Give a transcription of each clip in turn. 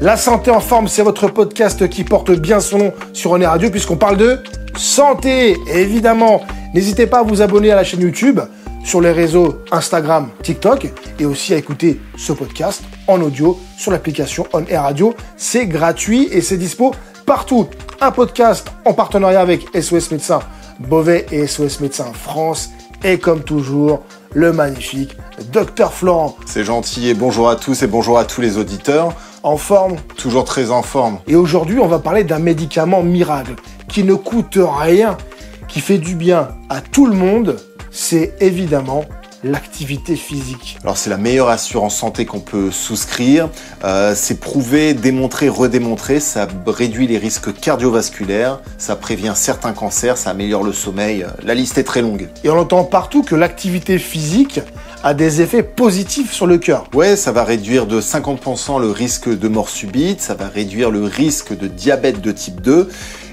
La santé en forme, c'est votre podcast qui porte bien son nom sur On Est Radio puisqu'on parle de santé. Et évidemment, n'hésitez pas à vous abonner à la chaîne YouTube, sur les réseaux Instagram, TikTok et aussi à écouter ce podcast en audio sur l'application On Air Radio. C'est gratuit et c'est dispo partout. Un podcast en partenariat avec SOS Médecins Beauvais et SOS Médecins France. Et comme toujours, le magnifique Dr Florent. C'est gentil et bonjour à tous et bonjour à tous les auditeurs. En forme? Toujours très en forme. Et aujourd'hui, on va parler d'un médicament miracle qui ne coûte rien, qui fait du bien à tout le monde. C'est évidemment l'activité physique. Alors c'est la meilleure assurance santé qu'on peut souscrire. C'est prouvé, démontré, redémontré. Ça réduit les risques cardiovasculaires, ça prévient certains cancers, ça améliore le sommeil. La liste est très longue. Et on entend partout que l'activité physique a des effets positifs sur le cœur. Ouais, ça va réduire de 50% le risque de mort subite, ça va réduire le risque de diabète de type 2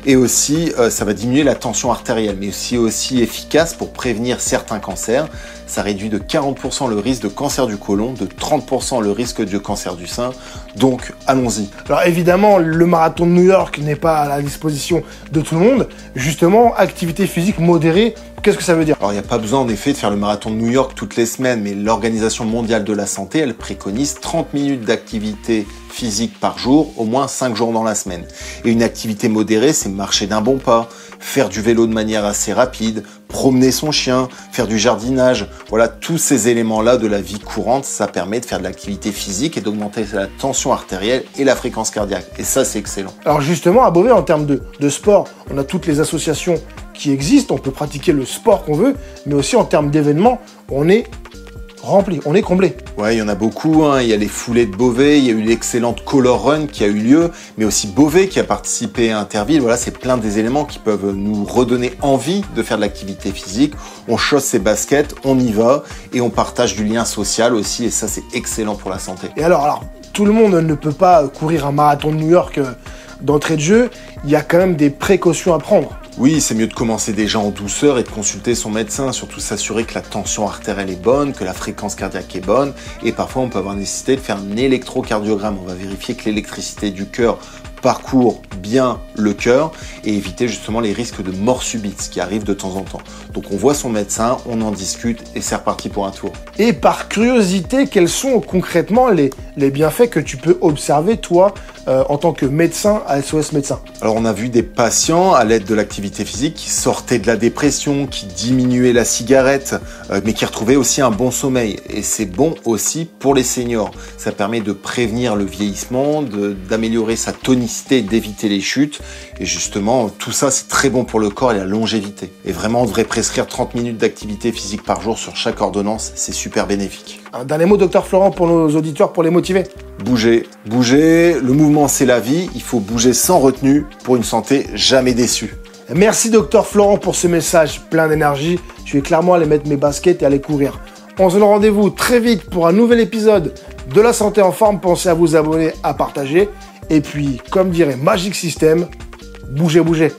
et aussi ça va diminuer la tension artérielle, mais aussi efficace pour prévenir certains cancers. Ça réduit de 40% le risque de cancer du côlon, de 30% le risque de cancer du sein. Donc, allons-y. Alors évidemment, le marathon de New York n'est pas à la disposition de tout le monde. Justement, activité physique modérée, qu'est-ce que ça veut dire? Alors, il n'y a pas besoin en effet de faire le marathon de New York toutes les semaines, mais l'Organisation mondiale de la santé, elle préconise 30 minutes d'activité physique par jour, au moins 5 jours dans la semaine. Et une activité modérée, c'est marcher d'un bon pas, faire du vélo de manière assez rapide, promener son chien, faire du jardinage. Voilà, tous ces éléments-là de la vie courante, ça permet de faire de l'activité physique et d'augmenter la tension artérielle et la fréquence cardiaque. Et ça, c'est excellent. Alors justement, à Beauvais, en termes de sport, on a toutes les associations qui existent, on peut pratiquer le sport qu'on veut, mais aussi en termes d'événements, on est rempli, on est comblé. Ouais, il y en a beaucoup, hein. Il y a les foulées de Beauvais, il y a eu l'excellente Color Run qui a eu lieu, mais aussi Beauvais qui a participé à Interville. Voilà, c'est plein des éléments qui peuvent nous redonner envie de faire de l'activité physique. On chausse ses baskets, on y va et on partage du lien social aussi, et ça, c'est excellent pour la santé. Et alors, tout le monde ne peut pas courir un marathon de New York d'entrée de jeu. Il y a quand même des précautions à prendre. Oui, c'est mieux de commencer déjà en douceur et de consulter son médecin, surtout s'assurer que la tension artérielle est bonne, que la fréquence cardiaque est bonne, et parfois on peut avoir nécessité de faire un électrocardiogramme. On va vérifier que l'électricité du cœur parcourt bien le cœur et éviter justement les risques de mort subite, ce qui arrive de temps en temps. Donc on voit son médecin, on en discute et c'est reparti pour un tour. Et par curiosité, quels sont concrètement les bienfaits que tu peux observer toi en tant que médecin à SOS Médecins? Alors on a vu des patients à l'aide de l'activité physique qui sortaient de la dépression, qui diminuaient la cigarette, mais qui retrouvaient aussi un bon sommeil. Et c'est bon aussi pour les seniors. Ça permet de prévenir le vieillissement, d'améliorer sa tonicité, d'éviter les chutes. Et justement, tout ça, c'est très bon pour le corps et la longévité. Et vraiment, on devrait prescrire 30 minutes d'activité physique par jour sur chaque ordonnance. C'est super bénéfique. Un dernier mot, Dr Florent, pour nos auditeurs, pour les motiver. Bouger. Le mouvement c'est la vie, il faut bouger sans retenue pour une santé jamais déçue. Merci Dr Florent pour ce message plein d'énergie. Je vais clairement aller mettre mes baskets et aller courir. On se donne rendez-vous très vite pour un nouvel épisode de La Santé en Forme. Pensez à vous abonner, à partager. Et puis, comme dirait Magic System, bougez.